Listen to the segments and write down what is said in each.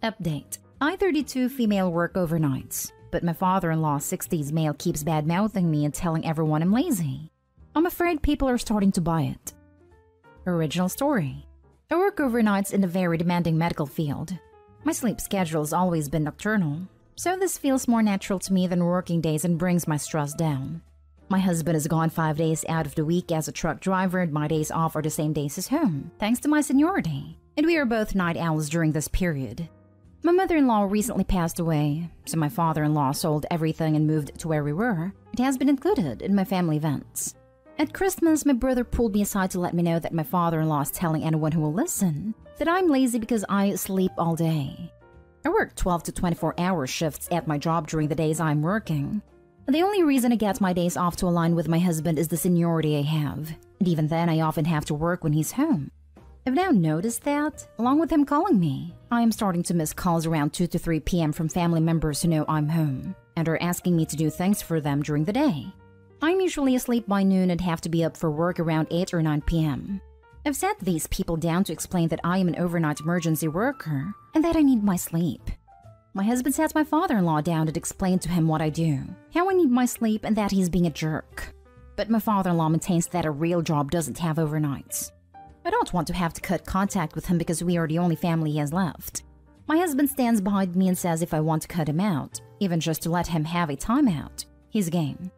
Update. I, 32 female, work overnights, but my father-in-law, 60s male, keeps bad-mouthing me and telling everyone I'm lazy. I'm afraid people are starting to buy it. Original story. I work overnights in a very demanding medical field. My sleep schedule has always been nocturnal, so this feels more natural to me than working days and brings my stress down. My husband is gone 5 days out of the week as a truck driver, and my days off are the same days as home, thanks to my seniority, and we are both night owls during this period. My mother-in-law recently passed away, so my father-in-law sold everything and moved to where we were. It has been included in my family events. At Christmas, my brother pulled me aside to let me know that my father-in-law is telling anyone who will listen that I'm lazy because I sleep all day. I work 12 to 24-hour shifts at my job during the days I'm working. The only reason I get my days off to align with my husband is the seniority I have, and even then I often have to work when he's home. I've now noticed that, along with him calling me, I am starting to miss calls around 2 to 3 p.m. from family members who know I'm home and are asking me to do things for them during the day. I'm usually asleep by noon and have to be up for work around 8 or 9 p.m. I've sat these people down to explain that I am an overnight emergency worker and that I need my sleep. My husband sat my father-in-law down and explained to him what I do, how I need my sleep, and that he's being a jerk. But my father-in-law maintains that a real job doesn't have overnights. I don't want to have to cut contact with him because we are the only family he has left. My husband stands behind me and says if I want to cut him out, even just to let him have a timeout, he's game.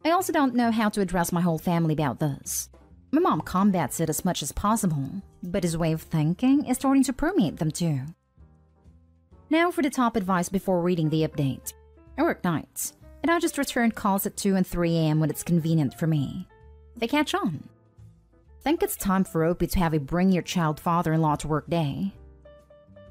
I also don't know how to address my whole family about this. My mom combats it as much as possible, but his way of thinking is starting to permeate them too. Now for the top advice before reading the update. I work nights, and I just return calls at 2 and 3 a.m. when it's convenient for me. They catch on. Think it's time for Opie to have a bring your child father-in-law to work day.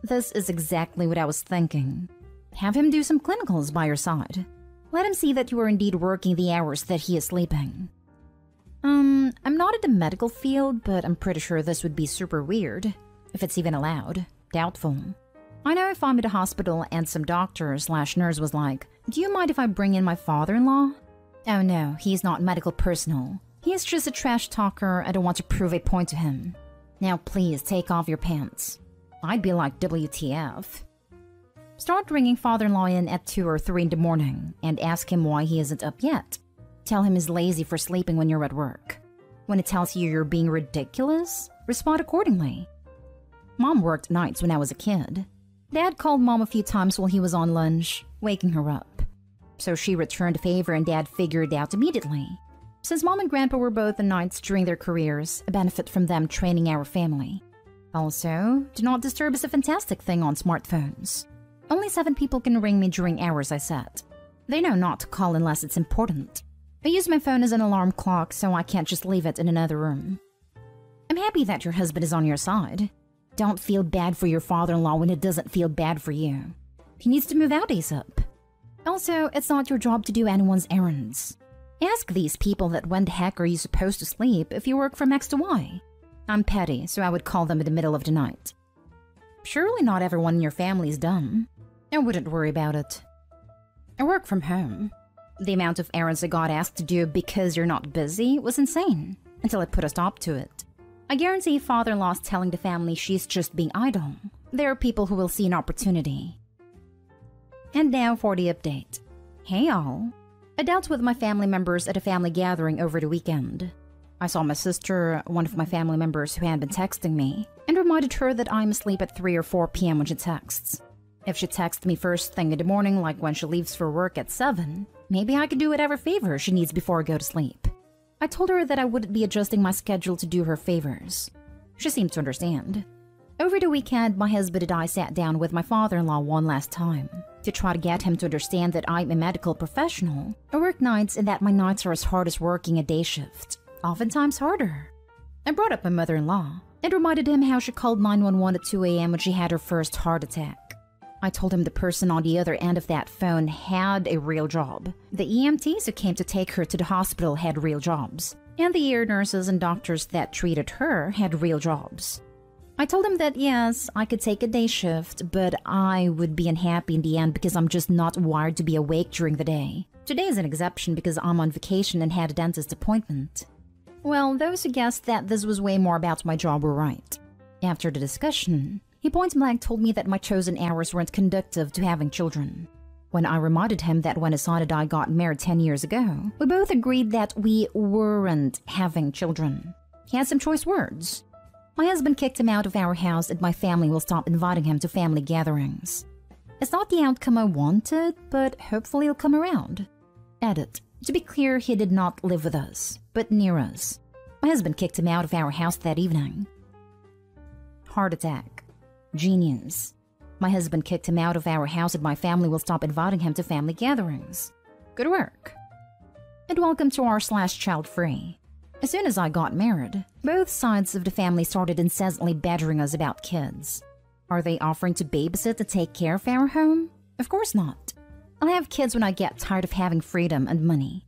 This is exactly what I was thinking. Have him do some clinicals by your side. Let him see that you are indeed working the hours that he is sleeping. I'm not in the medical field, but I'm pretty sure this would be super weird, if it's even allowed. Doubtful. I know if I'm at a hospital and some doctor/nurse was like, "Do you mind if I bring in my father-in-law?" Oh no, he's not medical personnel. He is just a trash talker. I don't want to prove a point to him. Now please take off your pants. I'd be like, WTF. Start bringing father-in-law in at 2 or 3 in the morning and ask him why he isn't up yet. Tell him he's lazy for sleeping when you're at work. When it tells you you're being ridiculous, respond accordingly. Mom worked nights when I was a kid. Dad called Mom a few times while he was on lunch, waking her up. So she returned the favor and Dad figured it out immediately. Since Mom and Grandpa were both on nights during their careers, a benefit from them training our family. Also, do not disturb is a fantastic thing on smartphones. Only 7 people can ring me during hours I set. They know not to call unless it's important. I use my phone as an alarm clock, so I can't just leave it in another room. I'm happy that your husband is on your side. Don't feel bad for your father-in-law when it doesn't feel bad for you. He needs to move out ASAP. Also, it's not your job to do anyone's errands. Ask these people that when the heck are you supposed to sleep if you work from X to Y? I'm petty, so I would call them in the middle of the night. Surely not everyone in your family is dumb. I wouldn't worry about it. I work from home. The amount of errands I got asked to do because you're not busy was insane, until I put a stop to it. I guarantee father-in-law's telling the family she's just being idle. There are people who will see an opportunity. And now for the update. Hey y'all. I dealt with my family members at a family gathering over the weekend. I saw my sister, one of my family members who had been texting me, and reminded her that I'm asleep at 3 or 4 p.m. when she texts. If she texts me first thing in the morning, like when she leaves for work at 7, maybe I could do whatever favor she needs before I go to sleep. I told her that I wouldn't be adjusting my schedule to do her favors. She seemed to understand. Over the weekend, my husband and I sat down with my father-in-law one last time to try to get him to understand that I'm a medical professional. I work nights and that my nights are as hard as working a day shift, oftentimes harder. I brought up my mother-in-law and reminded him how she called 911 at 2 a.m. when she had her first heart attack. I told him the person on the other end of that phone had a real job. The EMTs who came to take her to the hospital had real jobs, and the ear nurses and doctors that treated her had real jobs. I told him that yes, I could take a day shift, but I would be unhappy in the end because I'm just not wired to be awake during the day. Today is an exception because I'm on vacation and had a dentist appointment. Well, those who guessed that this was way more about my job were right. After the discussion, He point-blank told me that my chosen hours weren't conducive to having children. When I reminded him that when his son and I got married 10 years ago, we both agreed that we weren't having children. He had some choice words. My husband kicked him out of our house and my family will stop inviting him to family gatherings. It's not the outcome I wanted, but hopefully it'll come around. Edit. To be clear, he did not live with us, but near us. My husband kicked him out of our house that evening. Heart attack. Genius. My husband kicked him out of our house and my family will stop inviting him to family gatherings. Good work. And welcome to r/child-free. As soon as I got married, both sides of the family started incessantly badgering us about kids. Are they offering to babysit to take care of our home? Of course not. I'll have kids when I get tired of having freedom and money.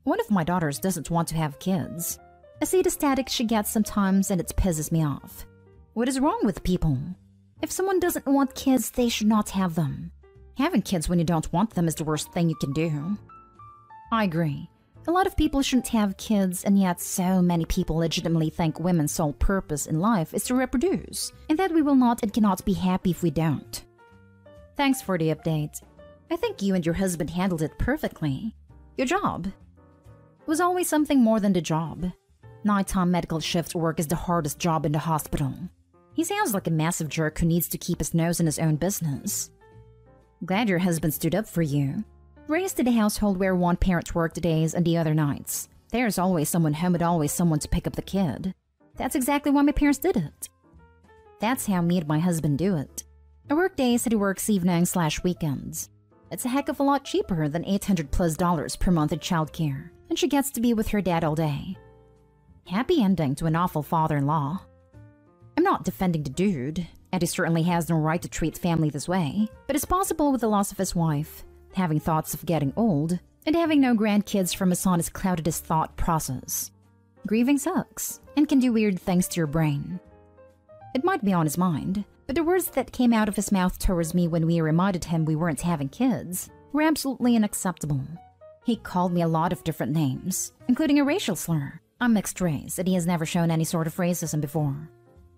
One of my daughters doesn't want to have kids. I see the static she gets sometimes and it pisses me off. What is wrong with people? If someone doesn't want kids, they should not have them. Having kids when you don't want them is the worst thing you can do. I agree. A lot of people shouldn't have kids, and yet so many people legitimately think women's sole purpose in life is to reproduce, and that we will not and cannot be happy if we don't. Thanks for the update. I think you and your husband handled it perfectly. Good job. It was always something more than the job. Nighttime medical shift work is the hardest job in the hospital. He sounds like a massive jerk who needs to keep his nose in his own business. Glad your husband stood up for you. Raised in a household where one parent worked days and the other nights. There's always someone home and always someone to pick up the kid. That's exactly why my parents did it. That's how me and my husband do it. I work days and he works evenings/weekends. It's a heck of a lot cheaper than $800+ per month in childcare, and she gets to be with her dad all day. Happy ending to an awful father-in-law. I'm not defending the dude, and he certainly has no right to treat family this way, but it's possible with the loss of his wife, having thoughts of getting old, and having no grandkids from his son has clouded his thought process. Grieving sucks, and can do weird things to your brain. It might be on his mind, but the words that came out of his mouth towards me when we reminded him we weren't having kids were absolutely unacceptable. He called me a lot of different names, including a racial slur. I'm mixed race, and he has never shown any sort of racism before.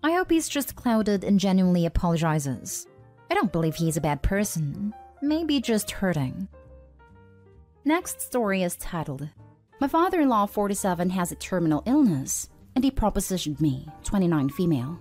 I hope he's just clouded and genuinely apologizes. I don't believe he's a bad person. Maybe just hurting. Next story is titled, My father-in-law, 47, has a terminal illness, and he propositioned me, 29 female.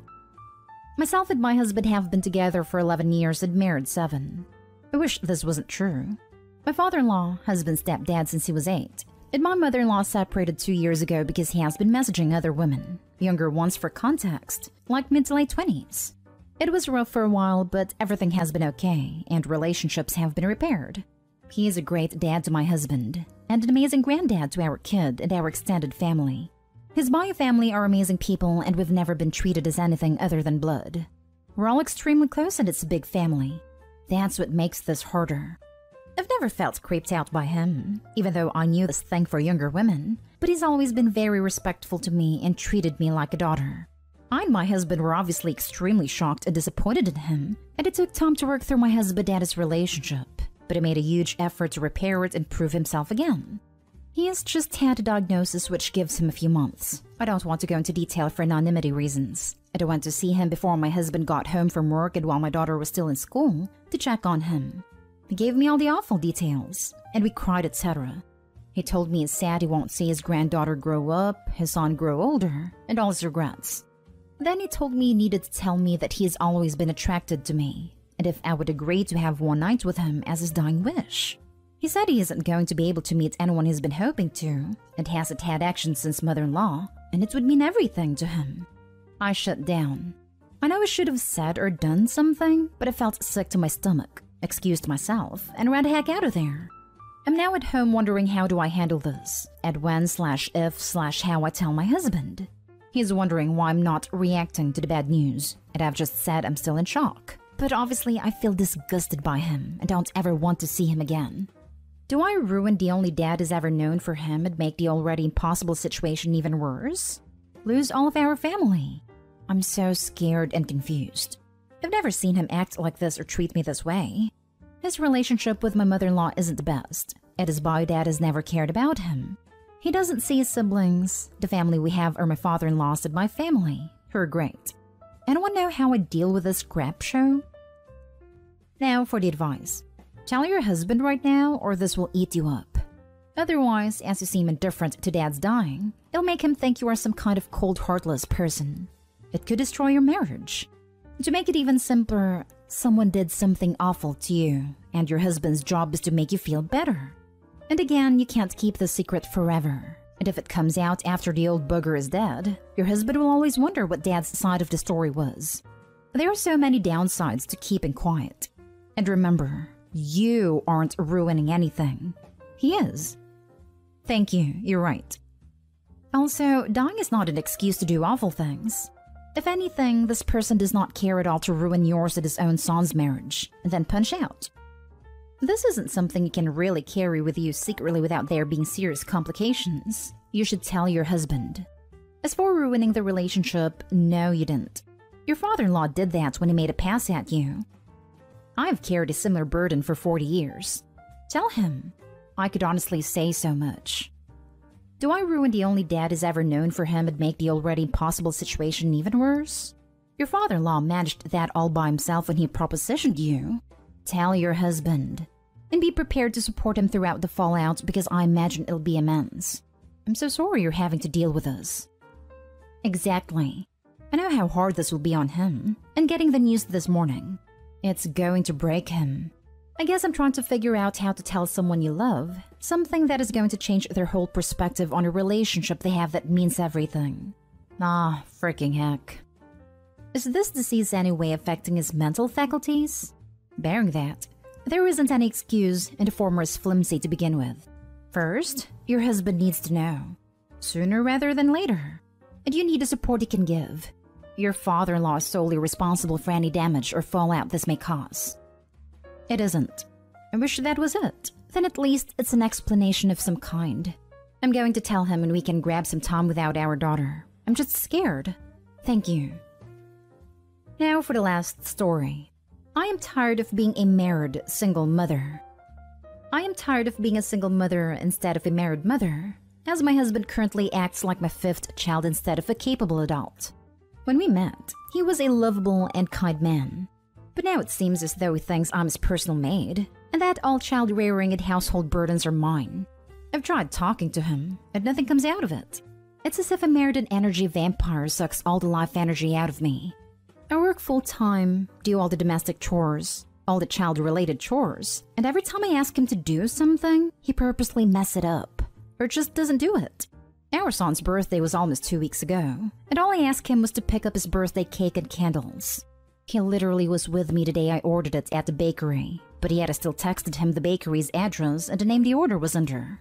Myself and my husband have been together for 11 years and married 7. I wish this wasn't true. My father-in-law has been stepdad since he was 8, and my mother-in-law separated 2 years ago because he has been messaging other women, younger ones for context, like mid to late 20s. It was rough for a while, but everything has been okay, and relationships have been repaired. He is a great dad to my husband, and an amazing granddad to our kid and our extended family. His bio family are amazing people, and we've never been treated as anything other than blood. We're all extremely close, and it's a big family. That's what makes this harder. I've never felt creeped out by him, even though I knew this thing for younger women, but he's always been very respectful to me and treated me like a daughter. I and my husband were obviously extremely shocked and disappointed in him, and it took time to work through my husband and his relationship, but he made a huge effort to repair it and prove himself again. He has just had a diagnosis which gives him a few months. I don't want to go into detail for anonymity reasons. I went to see him before my husband got home from work and while my daughter was still in school to check on him. He gave me all the awful details, and we cried, etc. He told me it's sad he won't see his granddaughter grow up, his son grow older, and all his regrets. Then he told me he needed to tell me that he has always been attracted to me, and if I would agree to have one night with him as his dying wish. He said he isn't going to be able to meet anyone he's been hoping to, and hasn't had action since mother-in-law, and it would mean everything to him. I shut down. I know I should have said or done something, but I felt sick to my stomach, excused myself, and ran the heck out of there. I'm now at home wondering how do I handle this, and when/if/how I tell my husband. He's wondering why I'm not reacting to the bad news, and I've just said I'm still in shock. But obviously I feel disgusted by him and don't ever want to see him again. Do I ruin the only dad he's ever known for him and make the already impossible situation even worse? Lose all of our family? I'm so scared and confused. I've never seen him act like this or treat me this way. His relationship with my mother-in-law isn't the best, and his bio dad has never cared about him. He doesn't see his siblings. The family we have are my father-in-law's and my family, who are great. Anyone know how I deal with this crap show? Now for the advice. Tell your husband right now or this will eat you up. Otherwise, as you seem indifferent to dad's dying, it'll make him think you are some kind of cold, heartless person. It could destroy your marriage. To make it even simpler, someone did something awful to you, and your husband's job is to make you feel better. And again, you can't keep the secret forever. And if it comes out after the old bugger is dead, your husband will always wonder what dad's side of the story was. There are so many downsides to keeping quiet. And remember, you aren't ruining anything. He is. Thank you, you're right. Also, dying is not an excuse to do awful things. If anything, this person does not care at all to ruin yours and his own son's marriage, and then punch out. This isn't something you can really carry with you secretly without there being serious complications. You should tell your husband. As for ruining the relationship, no you didn't. Your father-in-law did that when he made a pass at you. I've carried a similar burden for 40 years. Tell him. I could honestly say so much. Do I ruin the only dad he's ever known for him and make the already impossible situation even worse? Your father-in-law managed that all by himself when he propositioned you. Tell your husband. And be prepared to support him throughout the fallout because I imagine it'll be immense. I'm so sorry you're having to deal with this. Exactly. I know how hard this will be on him. And getting the news this morning. It's going to break him. I guess I'm trying to figure out how to tell someone you love something that is going to change their whole perspective on a relationship they have that means everything. Ah, freaking heck. Is this disease anyway affecting his mental faculties? Bearing that, there isn't any excuse and the former is flimsy to begin with. First, your husband needs to know. Sooner rather than later. And you need the support he can give. Your father-in-law is solely responsible for any damage or fallout this may cause. It isn't. I wish that was it. Then at least it's an explanation of some kind. I'm going to tell him and we can grab some time without our daughter. I'm just scared. Thank you. Now for the last story. I am tired of being a married single mother. I am tired of being a single mother instead of a married mother, as my husband currently acts like my 5th child instead of a capable adult. When we met, he was a lovable and kind man. But now it seems as though he thinks I'm his personal maid, and that all child rearing and household burdens are mine. I've tried talking to him, and nothing comes out of it. It's as if a married energy vampire sucks all the life energy out of me. I work full-time, do all the domestic chores, all the child-related chores, and every time I ask him to do something, he purposely messes it up, or just doesn't do it. Our son's birthday was almost 2 weeks ago, and all I asked him was to pick up his birthday cake and candles. He literally was with me the day I ordered it at the bakery, but yet I still texted him the bakery's address and the name the order was under.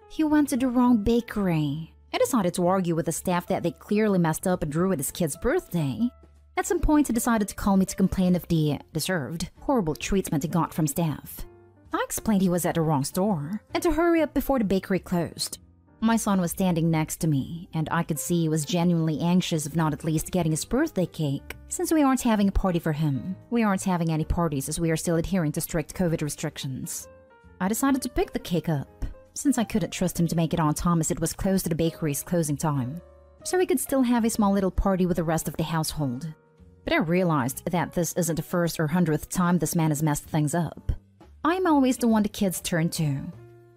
He went to the wrong bakery. I decided to argue with the staff that they clearly messed up and ruined his kid's birthday. At some point, he decided to call me to complain of the deserved, horrible treatment he got from staff. I explained he was at the wrong store, and to hurry up before the bakery closed. My son was standing next to me, and I could see he was genuinely anxious of not at least getting his birthday cake. Since we aren't having a party for him, we aren't having any parties as we are still adhering to strict COVID restrictions. I decided to pick the cake up, since I couldn't trust him to make it on time as it was close to the bakery's closing time, so we could still have a small little party with the rest of the household. But I realized that this isn't the first or 100th time this man has messed things up. I'm always the one the kids turn to.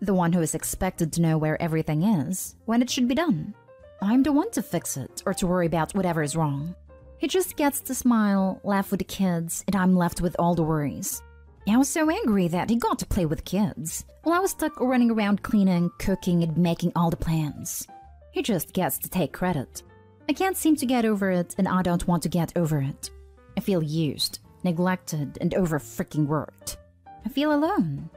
The one who is expected to know where everything is, when it should be done. I'm the one to fix it, or to worry about whatever is wrong. He just gets to smile, laugh with the kids, and I'm left with all the worries. I was so angry that he got to play with kids, while I was stuck running around cleaning, cooking, and making all the plans. He just gets to take credit. I can't seem to get over it, and I don't want to get over it. I feel used, neglected, and over-freaking worked. I feel alone.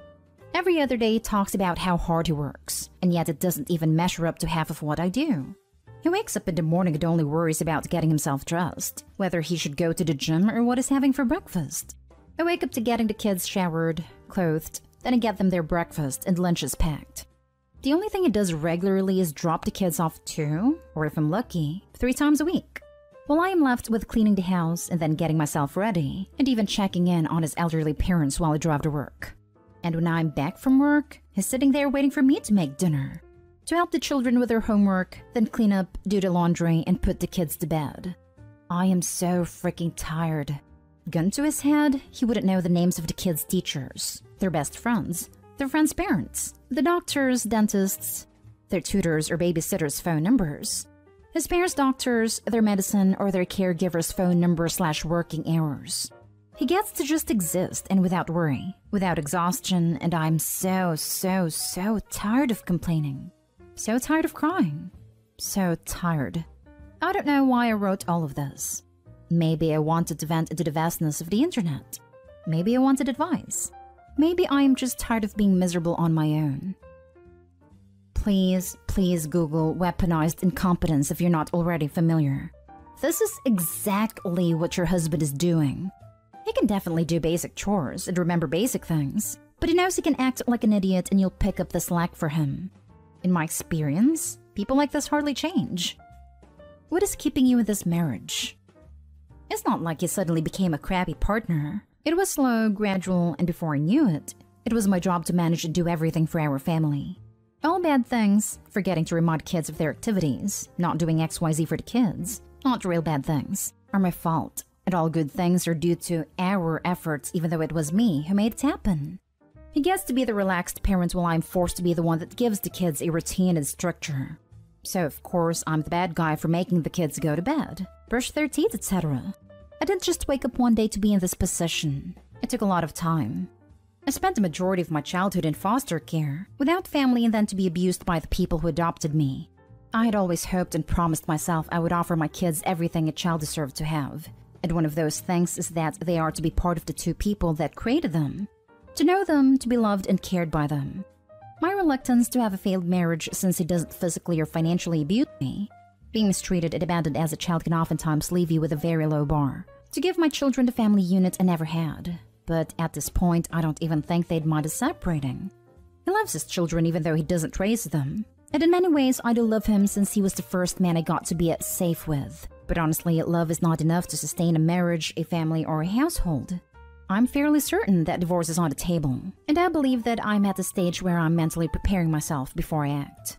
Every other day he talks about how hard he works, and yet it doesn't even measure up to half of what I do. He wakes up in the morning and only worries about getting himself dressed, whether he should go to the gym or what he's having for breakfast. I wake up to getting the kids showered, clothed, then I get them their breakfast and lunches packed. The only thing he does regularly is drop the kids off 2, or if I'm lucky, 3 times a week. While I am left with cleaning the house and then getting myself ready, and even checking in on his elderly parents while I drive to work. And when I'm back from work, he's sitting there waiting for me to make dinner, to help the children with their homework, then clean up, do the laundry, and put the kids to bed. I am so freaking tired. Gun to his head, he wouldn't know the names of the kids' teachers, their best friends, their friends' parents, the doctors, dentists, their tutors or babysitters' phone numbers, his parents' doctors, their medicine, or their caregiver's phone number/working hours. He gets to just exist and without worry, without exhaustion, and I'm so tired of complaining. So tired of crying. So tired. I don't know why I wrote all of this. Maybe I wanted to vent into the vastness of the internet. Maybe I wanted advice. Maybe I am just tired of being miserable on my own. Please Google weaponized incompetence if you're not already familiar. This is exactly what your husband is doing. He can definitely do basic chores and remember basic things, but he knows he can act like an idiot and you'll pick up the slack for him. In my experience, people like this hardly change. What is keeping you in this marriage? It's not like he suddenly became a crappy partner. It was slow, gradual, and before I knew it, it was my job to manage and do everything for our family. All bad things, forgetting to remind kids of their activities, not doing XYZ for the kids, not real bad things, are my fault. And all good things are due to our efforts, even though it was me who made it happen. He gets to be the relaxed parent while I'm forced to be the one that gives the kids a routine and structure. So of course I'm the bad guy for making the kids go to bed, brush their teeth, etc. I didn't just wake up one day to be in this position. It took a lot of time. I spent the majority of my childhood in foster care, without family, and then to be abused by the people who adopted me. I had always hoped and promised myself I would offer my kids everything a child deserved to have. And one of those things is that they are to be part of the two people that created them. To know them, to be loved and cared by them. My reluctance to have a failed marriage since he doesn't physically or financially abuse me. Being mistreated and abandoned as a child can oftentimes leave you with a very low bar. To give my children the family unit I never had. But at this point, I don't even think they'd mind us separating. He loves his children even though he doesn't raise them. And in many ways, I do love him since he was the first man I got to be safe with. But honestly, love is not enough to sustain a marriage, a family, or a household. I'm fairly certain that divorce is on the table, and I believe that I'm at the stage where I'm mentally preparing myself before I act.